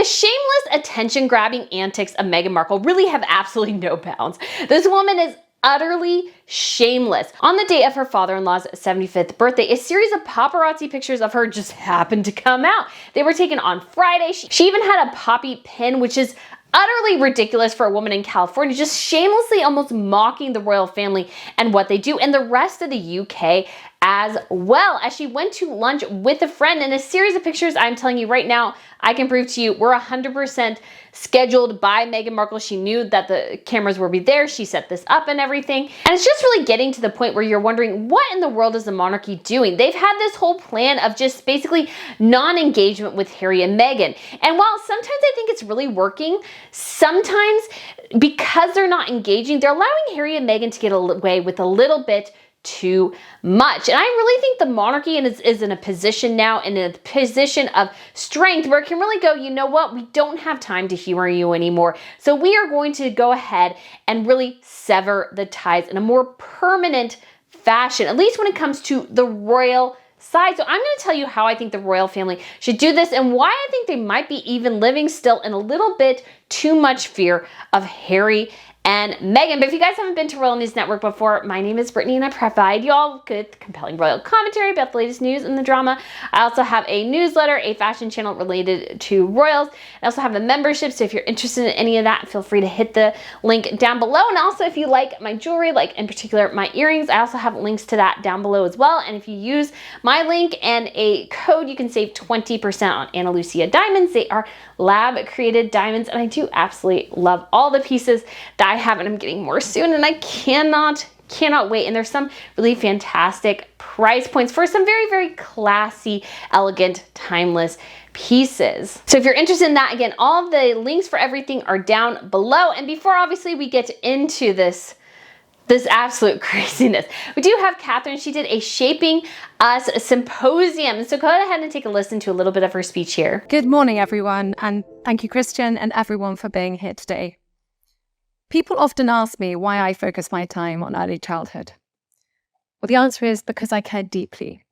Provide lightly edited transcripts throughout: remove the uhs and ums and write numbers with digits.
The shameless attention-grabbing antics of Meghan Markle really have absolutely no bounds. This woman is utterly shameless. On the day of her father-in-law's 75th birthday, a series of paparazzi pictures of her just happened to come out. They were taken on Friday. She even had a poppy pin, which is utterly ridiculous for a woman in California, just shamelessly almost mocking the royal family and what they do, and the rest of the UK as well, as she went to lunch with a friend. In a series of pictures, I'm telling you right now, I can prove to you, we're 100% scheduled by Meghan Markle. She knew that the cameras would be there. She set this up and everything. And it's just really getting to the point where you're wondering, what in the world is the monarchy doing? They've had this whole plan of just basically non-engagement with Harry and Meghan. And while sometimes I think it's really working, sometimes because they're not engaging, they're allowing Harry and Meghan to get away with a little bit too much. And I really think the monarchy is in a position now, in a position of strength, where it can really go, you know what, we don't have time to humor you anymore. So we are going to go ahead and really sever the ties in a more permanent fashion, at least when it comes to the royal side. So I'm going to tell you how I think the royal family should do this and why I think they might be even living still in a little bit too much fear of Harry and Meghan. But if you guys haven't been to Royal News Network before, my name is Brittany and I provide you all good, compelling royal commentary about the latest news and the drama. I also have a newsletter, a fashion channel related to royals. I also have a membership, so if you're interested in any of that, feel free to hit the link down below. And also, if you like my jewelry, like in particular my earrings, I also have links to that down below as well. And if you use my link and a code, you can save 20% on Ana Lucia diamonds. They are lab created diamonds, and I do absolutely love all the pieces that I have, and I'm getting more soon, and I cannot wait. And there's some really fantastic price points for some very, very classy, elegant, timeless pieces. So if you're interested in that, again, all the links for everything are down below. And before obviously we get into this absolute craziness, we do have Catherine. She did a Shaping Us symposium. So go ahead and take a listen to a little bit of her speech here. Good morning, everyone. And thank you, Christian, and everyone for being here today. People often ask me why I focus my time on early childhood. Well, the answer is because I care deeply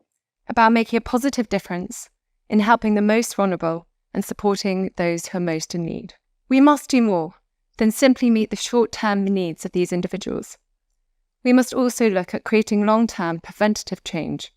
about making a positive difference in helping the most vulnerable and supporting those who are most in need. We must do more than simply meet the short-term needs of these individuals. We must also look at creating long-term preventative change,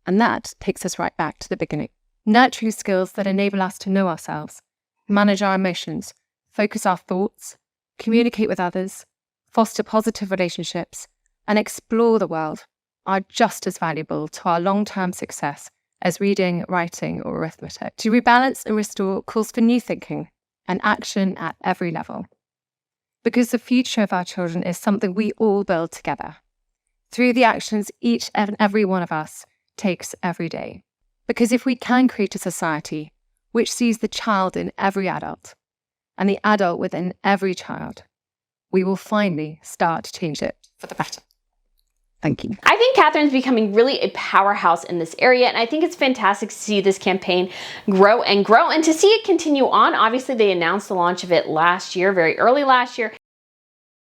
and that takes us right back to the beginning. Nurturing skills that enable us to know ourselves, manage our emotions, focus our thoughts, communicate with others, foster positive relationships, and explore the world are just as valuable to our long-term success as reading, writing, or arithmetic. To rebalance and restore calls for new thinking and action at every level. Because the future of our children is something we all build together, through the actions each and every one of us takes every day. Because if we can create a society which sees the child in every adult, and the adult within every child, we will finally start to change it for the better. Thank you. I think Catherine's becoming really a powerhouse in this area, and I think it's fantastic to see this campaign grow and grow and to see it continue on. Obviously, they announced the launch of it last year, very early last year.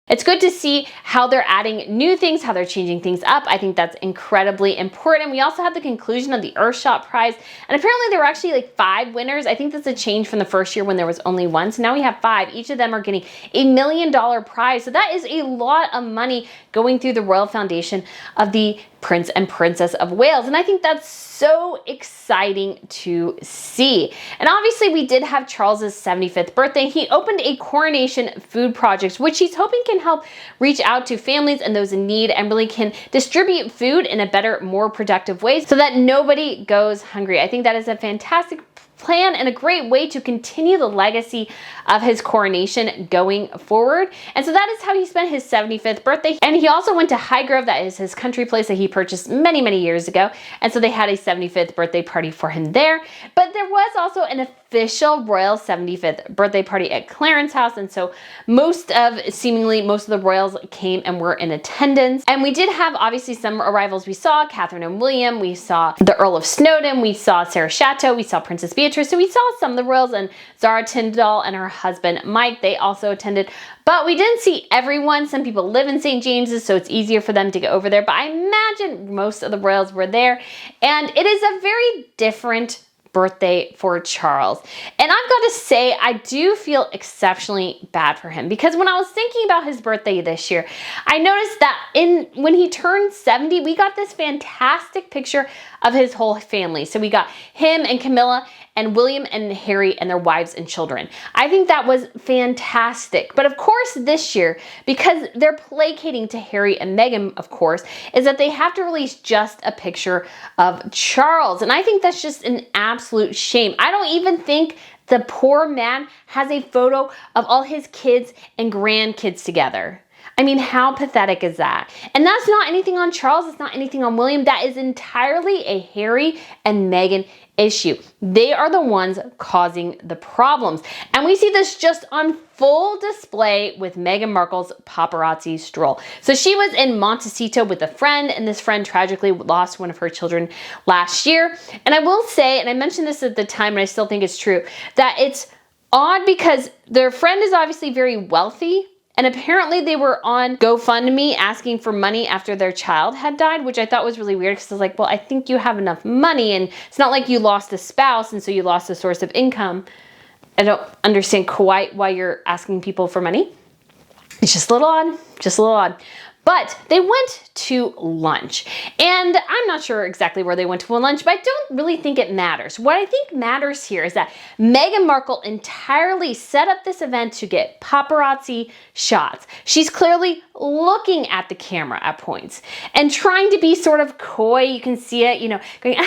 It's good to see how they're adding new things, how they're changing things up. I think that's incredibly important. We also had the conclusion of the Earthshot Prize, and apparently there were actually like 5 winners. I think that's a change from the first year when there was only 1. So now we have 5. Each of them are getting $1 million prize. So that is a lot of money going through the Royal Foundation of the Prince and Princess of Wales. And I think that's so exciting to see. And obviously we did have Charles's 75th birthday. He opened a coronation food project, which he's hoping can help reach out to families and those in need and really can distribute food in a better, more productive way so that nobody goes hungry. I think that is a fantastic plan and a great way to continue the legacy of his coronation going forward. And so that is how he spent his 75th birthday. And he also went to Highgrove, that is his country place that he purchased many, many years ago. And so they had a 75th birthday party for him there. But there was also an official royal 75th birthday party at Clarence House. And so seemingly most of the royals came and were in attendance. And we did have obviously some arrivals. We saw Catherine and William, we saw the Earl of Snowdon, we saw Sarah Chateau, we saw Princess Beatrice. So we saw some of the royals, and Zara Tindall and her husband Mike, they also attended. But we didn't see everyone. Some people live in St. James's, so it's easier for them to get over there. But I imagine most of the royals were there. And it is a very different birthday for Charles. And I've got to say, I do feel exceptionally bad for him, because when I was thinking about his birthday this year, I noticed that when he turned 70, we got this fantastic picture of his whole family. So we got him and Camilla and William and Harry and their wives and children. I think that was fantastic. But of course this year, because they're placating to Harry and Meghan, of course, is that they have to release just a picture of Charles. And I think that's just an absolute shame. I don't even think the poor man has a photo of all his kids and grandkids together. I mean, how pathetic is that? And that's not anything on Charles. It's not anything on William. That is entirely a Harry and Meghan issue. They are the ones causing the problems. And we see this just on full display with Meghan Markle's paparazzi stroll. So she was in Montecito with a friend, and this friend tragically lost one of her children last year. And I will say, and I mentioned this at the time, and I still think it's true, that it's odd because their friend is obviously very wealthy. And apparently they were on GoFundMe asking for money after their child had died, which I thought was really weird, because I was like, well, I think you have enough money, and it's not like you lost a spouse and so you lost a source of income. I don't understand quite why you're asking people for money. It's just a little odd, just a little odd. But they went to lunch, and I'm not sure exactly where they went to lunch, but I don't really think it matters. What I think matters here is that Meghan Markle entirely set up this event to get paparazzi shots. She's clearly looking at the camera at points and trying to be sort of coy. You can see it, going,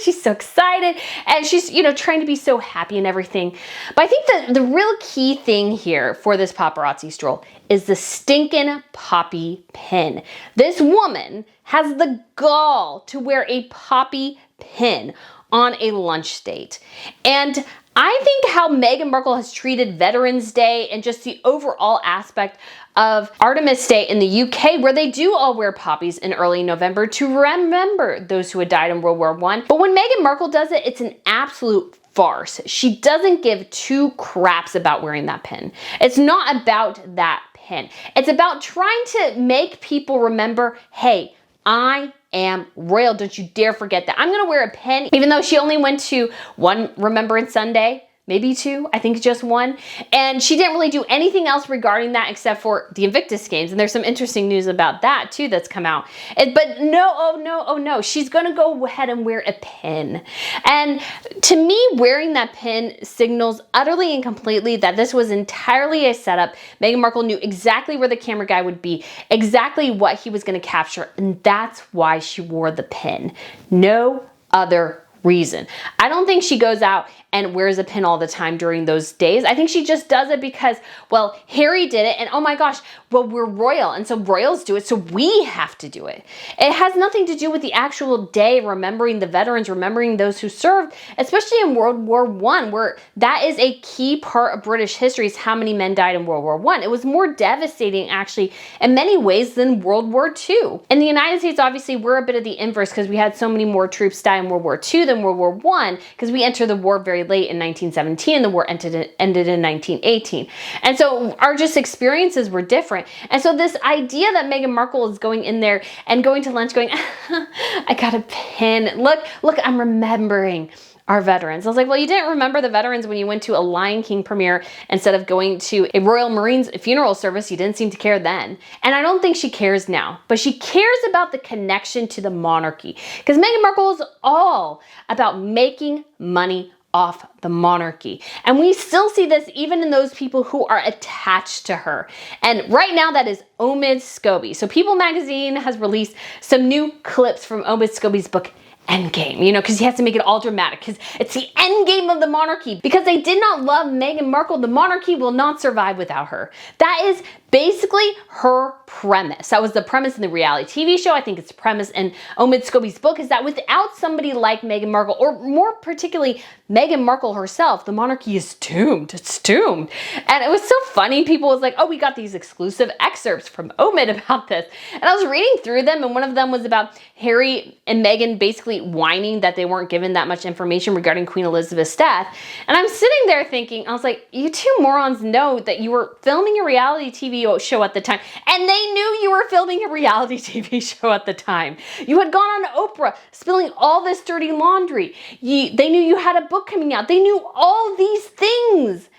she's so excited, and she's, trying to be so happy and everything. But I think that the real key thing here for this paparazzi stroll is the stinking poppy pin. This woman has the gall to wear a poppy pin on a lunch date. And I think how Meghan Markle has treated Veterans Day and just the overall aspect of Artemis Day in the UK, where they do all wear poppies in early November to remember those who had died in World War I. But when Meghan Markle does it, it's an absolute farce. She doesn't give two craps about wearing that pin. It's not about that pin. It's about trying to make people remember, hey, I am royal. Don't you dare forget that. I'm going to wear a pin, even though she only went to one Remembrance Sunday, maybe two, I think just one. And she didn't really do anything else regarding that except for the Invictus Games. And there's some interesting news about that too that's come out. But no, oh no, she's gonna go ahead and wear a pin. And to me, wearing that pin signals utterly and completely that this was entirely a setup. Meghan Markle knew exactly where the camera guy would be, exactly what he was gonna capture, and that's why she wore the pin. No other reason. I don't think she goes out and wears a pin all the time during those days. I think she just does it because, well, Harry did it, and oh my gosh, well, we're royal, and so royals do it, so we have to do it. It has nothing to do with the actual day, remembering the veterans, remembering those who served, especially in World War I, where that is a key part of British history, is how many men died in World War I. It was more devastating, actually, in many ways than World War II. In the United States, obviously, we're a bit of the inverse because we had so many more troops die in World War II than World War I, because we entered the war very late in 1917, and the war ended in 1918. And so our just experiences were different. And so this idea that Meghan Markle is going in there and going to lunch going, I got a pin. Look, I'm remembering our veterans. I was like, well, you didn't remember the veterans when you went to a Lion King premiere instead of going to a Royal Marines funeral service. You didn't seem to care then. And I don't think she cares now, but she cares about the connection to the monarchy, because Meghan Markle is all about making money off the monarchy. And we still see this even in those people who are attached to her. And right now that is Omid Scobie. So People magazine has released some new clips from Omid Scobie's book, Endgame, because he has to make it all dramatic, because it's the endgame of the monarchy. Because they did not love Meghan Markle, the monarchy will not survive without her. That is basically her premise. That was the premise in the reality TV show. I think it's the premise in Omid Scobie's book, is that without somebody like Meghan Markle, or more particularly Meghan Markle herself, the monarchy is doomed. It's doomed. And it was so funny. People was like, oh, we got these exclusive excerpts from Omid about this. And I was reading through them, and one of them was about Harry and Meghan basically whining that they weren't given that much information regarding Queen Elizabeth's death. And I'm sitting there thinking, I was like, you two morons know that you were filming a reality TV TV show at the time, and they knew you were filming a reality TV show at the time. You had gone on Oprah spilling all this dirty laundry. They knew you had a book coming out. They knew all these things.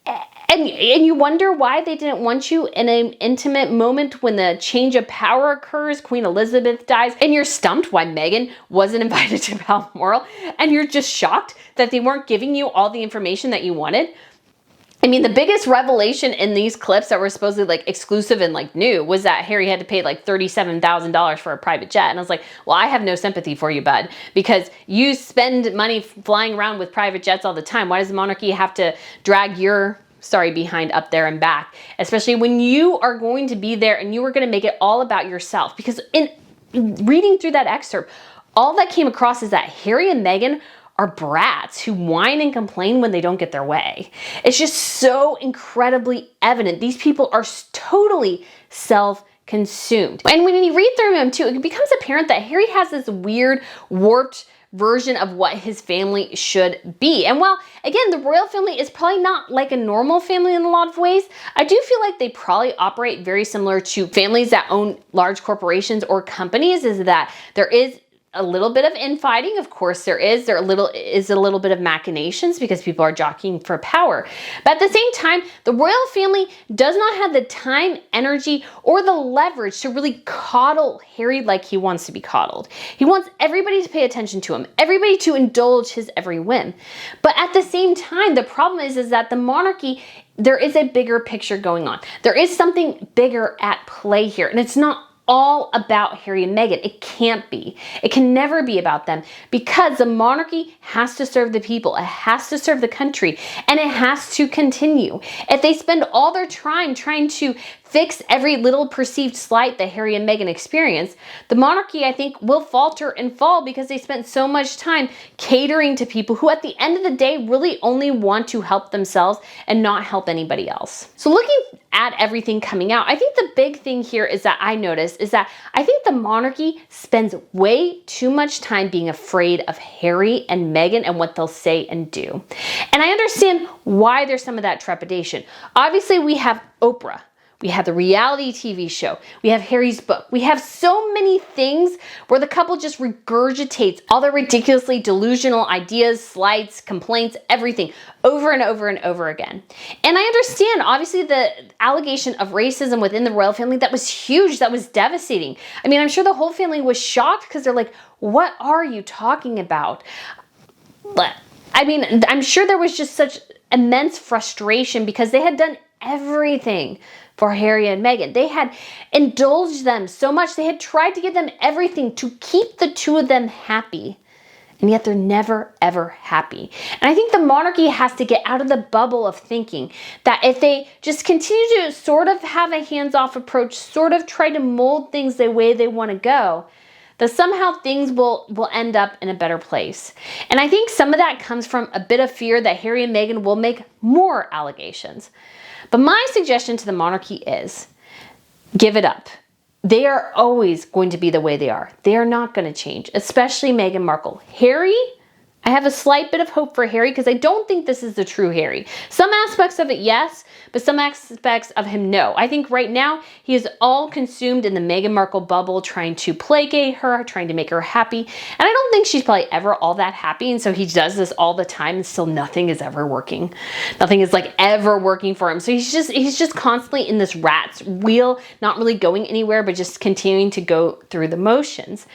And you wonder why they didn't want you in an intimate moment when the change of power occurs, Queen Elizabeth dies, and you're stumped why Meghan wasn't invited to Balmoral, and you're just shocked that they weren't giving you all the information that you wanted. I mean, the biggest revelation in these clips that were supposedly like exclusive and like new was that Harry had to pay like $37,000 for a private jet. And I was like, well, I have no sympathy for you, bud, because you spend money flying around with private jets all the time. Why does the monarchy have to drag your sorry behind up there and back? Especially when you are going to be there and you are going to make it all about yourself. Because in reading through that excerpt, all that came across is that Harry and Meghan are brats who whine and complain when they don't get their way. It's just so incredibly evident. These people are totally self-consumed. And when you read through them too, it becomes apparent that Harry has this weird, warped version of what his family should be. And while, again, the royal family is probably not like a normal family in a lot of ways, I do feel like they probably operate very similar to families that own large corporations or companies, is that there is a little bit of infighting. Of course there is. There is a little bit of machinations because people are jockeying for power. But at the same time, the royal family does not have the time, energy, or the leverage to really coddle Harry like he wants to be coddled. He wants everybody to pay attention to him, everybody to indulge his every whim. But at the same time, the problem is that the monarchy, there is a bigger picture going on. There is something bigger at play here, and it's not all about Harry and Meghan. It can't be. It can never be about them, because the monarchy has to serve the people. It has to serve the country, and it has to continue. If they spend all their time trying to fix every little perceived slight that Harry and Meghan experience, the monarchy, I think, will falter and fall because they spent so much time catering to people who at the end of the day really only want to help themselves and not help anybody else. So looking at everything coming out, I think the big thing here is that I noticed is that I think the monarchy spends way too much time being afraid of Harry and Meghan and what they'll say and do. And I understand why there's some of that trepidation. Obviously, we have Oprah. We have the reality TV show. We have Harry's book. We have so many things where the couple just regurgitates all their ridiculously delusional ideas, slights, complaints, everything over and over and over again. And I understand, obviously, the allegation of racism within the royal family, that was huge, that was devastating. I mean, I'm sure the whole family was shocked because they're like, what are you talking about? But I mean, I'm sure there was just such immense frustration because they had done everything for Harry and Meghan. They had indulged them so much. They had tried to give them everything to keep the two of them happy. And yet they're never, ever happy. And I think the monarchy has to get out of the bubble of thinking that if they just continue to sort of have a hands-off approach, sort of try to mold things the way they want to go, that somehow things will end up in a better place. And I think some of that comes from a bit of fear that Harry and Meghan will make more allegations. But my suggestion to the monarchy is, give it up. They are always going to be the way they are. They are not going to change, especially Meghan Markle. Harry, I have a slight bit of hope for Harry because I don't think this is the true Harry. Some aspects of it, yes, but some aspects of him, no. I think right now he is all consumed in the Meghan Markle bubble, trying to placate her, trying to make her happy. And I don't think she's probably ever all that happy. And so he does this all the time and still nothing is ever working. Nothing is like ever working for him. So he's just constantly in this rat's wheel, not really going anywhere, but just continuing to go through the motions.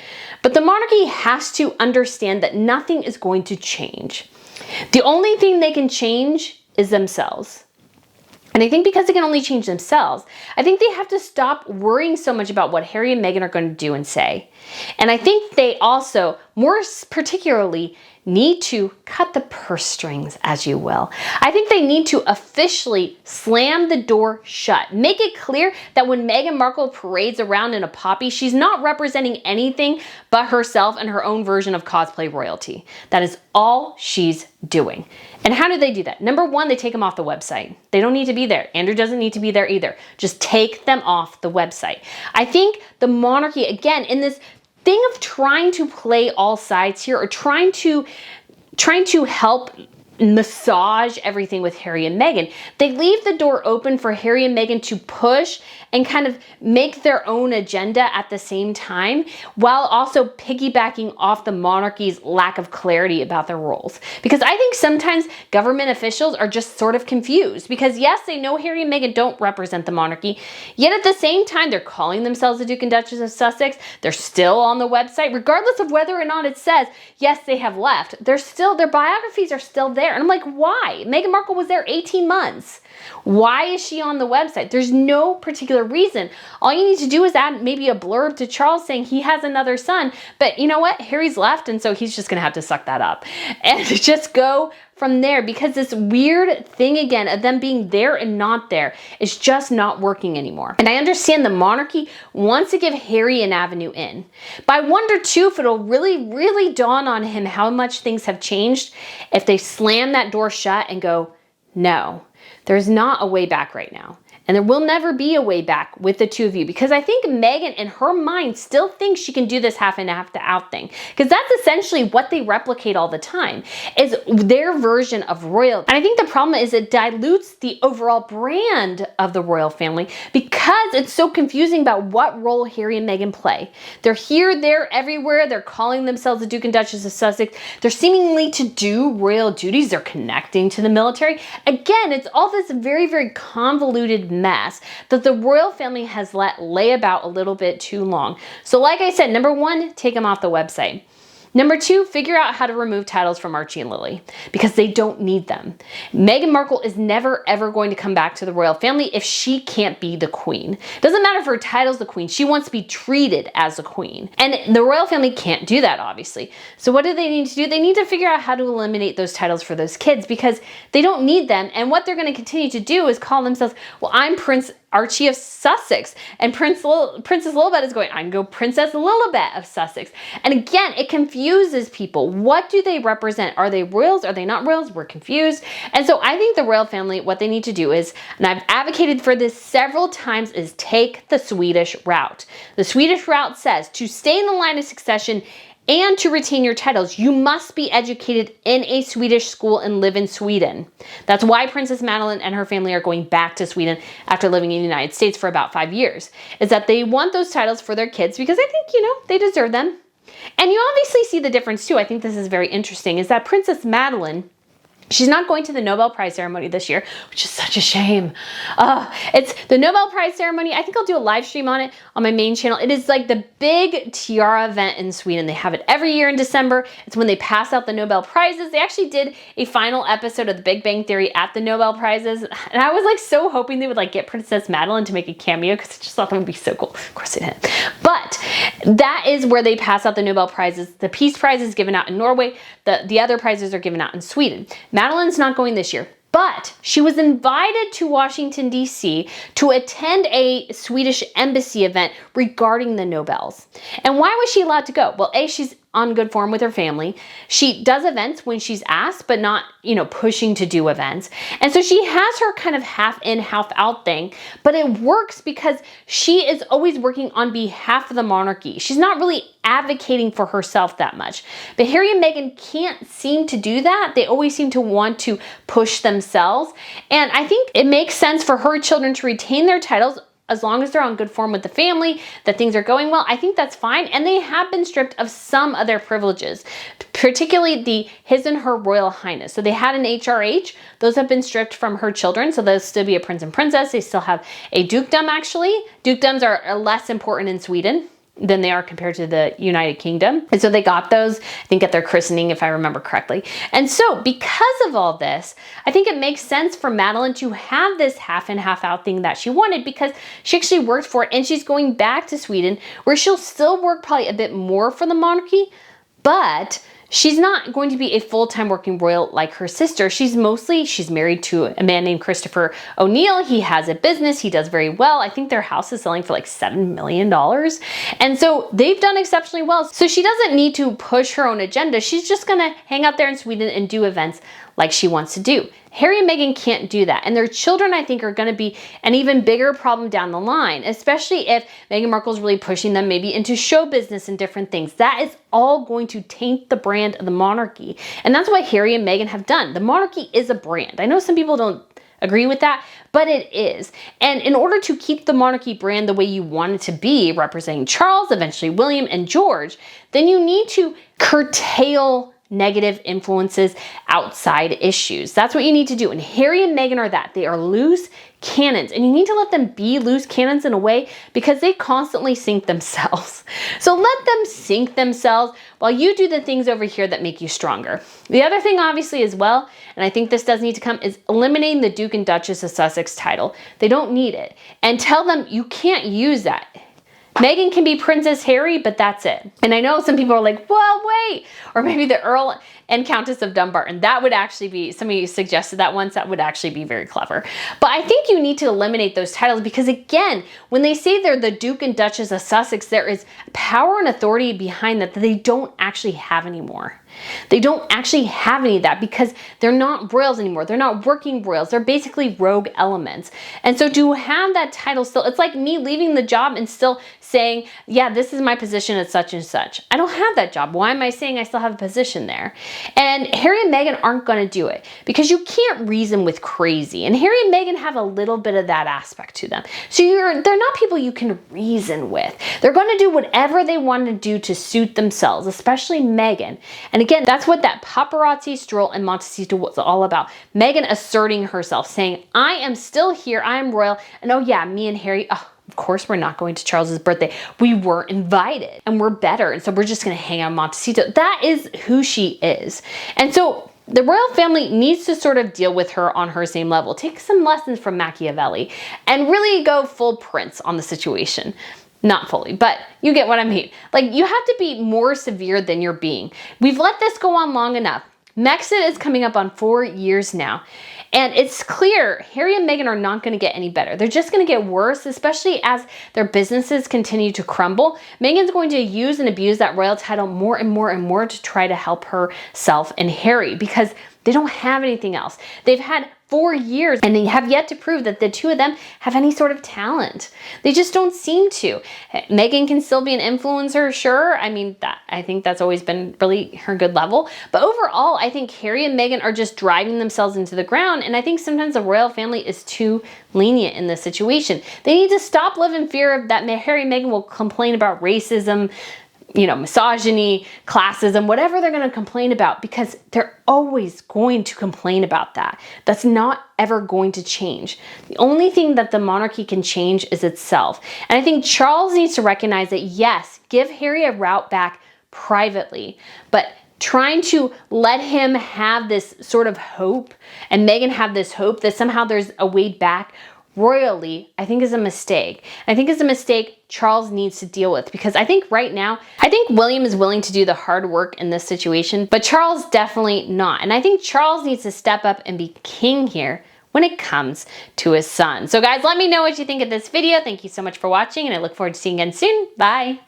But the monarchy has to understand that nothing is going to change. The only thing they can change is themselves. And I think because they can only change themselves, I think they have to stop worrying so much about what Harry and Meghan are going to do and say. And I think they also, more particularly, need to cut the purse strings, as you will. I think they need to officially slam the door shut. Make it clear that when Meghan Markle parades around in a poppy, she's not representing anything but herself and her own version of cosplay royalty. That is all she's doing. And how do they do that? Number one, they take them off the website. They don't need to be there. Andrew doesn't need to be there either. Just take them off the website. I think the monarchy, again, in this thing of trying to play all sides here, or trying to help massage everything with Harry and Meghan. They leave the door open for Harry and Meghan to push and kind of make their own agenda at the same time, while also piggybacking off the monarchy's lack of clarity about their roles. Because I think sometimes government officials are just sort of confused, because yes, they know Harry and Meghan don't represent the monarchy, yet at the same time, they're calling themselves the Duke and Duchess of Sussex. They're still on the website, regardless of whether or not it says, yes, they have left. They're still, their biographies are still there. And I'm like, why? Meghan Markle was there 18 months. Why is she on the website? There's no particular reason. All you need to do is add maybe a blurb to Charles saying he has another son, but you know what? Harry's left, and so he's just gonna have to suck that up and just go from there, because this weird thing again of them being there and not there is just not working anymore. And I understand the monarchy wants to give Harry an avenue in, but I wonder too if it'll really dawn on him how much things have changed if they slam that door shut and go, no, there's not a way back right now. And there will never be a way back with the two of you, because I think Meghan in her mind still thinks she can do this half in, half out thing, because that's essentially what they replicate all the time, is their version of royalty. And I think the problem is it dilutes the overall brand of the royal family, because it's so confusing about what role Harry and Meghan play. They're here, there, everywhere. They're calling themselves the Duke and Duchess of Sussex. They're seemingly to do royal duties. They're connecting to the military. Again, it's all this very convoluted mess that the royal family has let lay about a little bit too long. So like I said, number one, take them off the website. Number two, figure out how to remove titles from Archie and Lily, because they don't need them. Meghan Markle is never ever going to come back to the royal family if she can't be the queen. Doesn't matter if her title's the queen, she wants to be treated as a queen. And the royal family can't do that, obviously. So what do they need to do? They need to figure out how to eliminate those titles for those kids, because they don't need them. And what they're going to continue to do is call themselves, well, I'm Prince Archie of Sussex, and Princess Lilibet is going, I can go Princess Lilibet of Sussex. And again, it confuses people. What do they represent? Are they royals? Are they not royals? We're confused. And so I think the royal family, what they need to do is, and I've advocated for this several times, is take the Swedish route. The Swedish route says to stay in the line of succession and to retain your titles, you must be educated in a Swedish school and live in Sweden. That's why Princess Madeleine and her family are going back to Sweden after living in the United States for about 5 years, is that they want those titles for their kids, because I think, you know, they deserve them. And you obviously see the difference too. I think this is very interesting, is that Princess Madeleine, she's not going to the Nobel Prize ceremony this year, which is such a shame. It's the Nobel Prize ceremony. I think I'll do a live stream on it on my main channel. It is like the big tiara event in Sweden. They have it every year in December. It's when they pass out the Nobel Prizes. They actually did a final episode of The Big Bang Theory at the Nobel Prizes. And I was like so hoping they would like get Princess Madeleine to make a cameo, because I just thought that would be so cool. Of course they didn't. But that is where they pass out the Nobel Prizes. The Peace Prize is given out in Norway. The other prizes are given out in Sweden. Madeleine's not going this year, but she was invited to Washington, D.C. to attend a Swedish embassy event regarding the Nobels. And why was she allowed to go? Well, A, she's on good form with her family. She does events when she's asked, but not, you know, pushing to do events. And so she has her kind of half in, half out thing, but it works because she is always working on behalf of the monarchy. She's not really advocating for herself that much. But Harry and Meghan can't seem to do that. They always seem to want to push themselves. And I think it makes sense for her children to retain their titles as long as they're on good form with the family, that things are going well. I think that's fine. And they have been stripped of some of their privileges, particularly the His and Her Royal Highness. So they had an HRH. Those have been stripped from her children. So they'll still be a prince and princess. They still have a dukedom, actually. Dukedoms are less important in Sweden than they are compared to the United Kingdom. And so they got those, I think, at their christening, if I remember correctly. And so because of all this, I think it makes sense for Madeleine to have this half in, half out thing that she wanted, because she actually worked for it, and she's going back to Sweden, where she'll still work probably a bit more for the monarchy, but she's not going to be a full-time working royal like her sister. She's married to a man named Christopher O'Neill. He has a business. He does very well. I think their house is selling for like $7 million. And so they've done exceptionally well. So she doesn't need to push her own agenda. She's just going to hang out there in Sweden and do events like she wants to do. Harry and Meghan can't do that. And their children, I think, are going to be an even bigger problem down the line, especially if Meghan Markle's really pushing them maybe into show business and different things. That is all going to taint the brand of the monarchy. And that's what Harry and Meghan have done. The monarchy is a brand. I know some people don't agree with that, but it is. And in order to keep the monarchy brand the way you want it to be, representing Charles, eventually William and George, then you need to curtail negative influences, outside issues. That's what you need to do. And Harry and Meghan are that. They are loose cannons, and you need to let them be loose cannons in a way because they constantly sink themselves. So let them sink themselves while you do the things over here that make you stronger. The other thing, obviously, as well, and I think this does need to come, is eliminating the Duke and Duchess of Sussex title. They don't need it. And tell them you can't use that. Meghan can be Princess Harry, but that's it. And I know some people are like, well, wait. Or maybe the Earl and Countess of Dumbarton. That would actually be, somebody suggested that once, that would actually be very clever. But I think you need to eliminate those titles because, again, when they say they're the Duke and Duchess of Sussex, there is power and authority behind that they don't actually have anymore. They don't actually have any of that because they're not royals anymore. They're not working royals. They're basically rogue elements. And so to have that title still, it's like me leaving the job and still saying, yeah, this is my position at such and such. I don't have that job. Why am I saying I still have a position there? And Harry and Meghan aren't going to do it because you can't reason with crazy. And Harry and Meghan have a little bit of that aspect to them. So they're not people you can reason with. They're going to do whatever they want to do to suit themselves, especially Meghan. And again, that's what that Paparazzi Stroll and Montecito was all about. Meghan asserting herself, saying, I am still here, I am royal, and oh yeah, me and Harry, oh, of course we're not going to Charles's birthday. We were invited, and we're better, and so we're just gonna hang out in Montecito. That is who she is. And so the royal family needs to sort of deal with her on her same level. Take some lessons from Machiavelli, and really go full Prince on the situation. Not fully, but you get what I mean. Like, you have to be more severe than you're being. We've let this go on long enough. Brexit is coming up on 4 years now. And it's clear Harry and Meghan are not going to get any better. They're just going to get worse, especially as their businesses continue to crumble. Meghan's going to use and abuse that royal title more and more and more to try to help herself and Harry because they don't have anything else. They've had 4 years and they have yet to prove that the two of them have any sort of talent. They just don't seem to. Meghan can still be an influencer, sure. I mean, I think that's always been really her good level. But overall, I think Harry and Meghan are just driving themselves into the ground. And I think sometimes the royal family is too lenient in this situation. They need to stop living in fear of that Harry and Meghan will complain about racism, misogyny, classism, whatever they're going to complain about, because they're always going to complain about that. That's not ever going to change. The only thing that the monarchy can change is itself. And I think Charles needs to recognize that, yes, give Harry a route back privately, but trying to let him have this sort of hope and Meghan have this hope that somehow there's a way back royally, I think is a mistake. I think it's a mistake Charles needs to deal with because I think right now, I think William is willing to do the hard work in this situation, but Charles definitely not. And I think Charles needs to step up and be king here when it comes to his son. So guys, let me know what you think of this video. Thank you so much for watching and I look forward to seeing you again soon. Bye.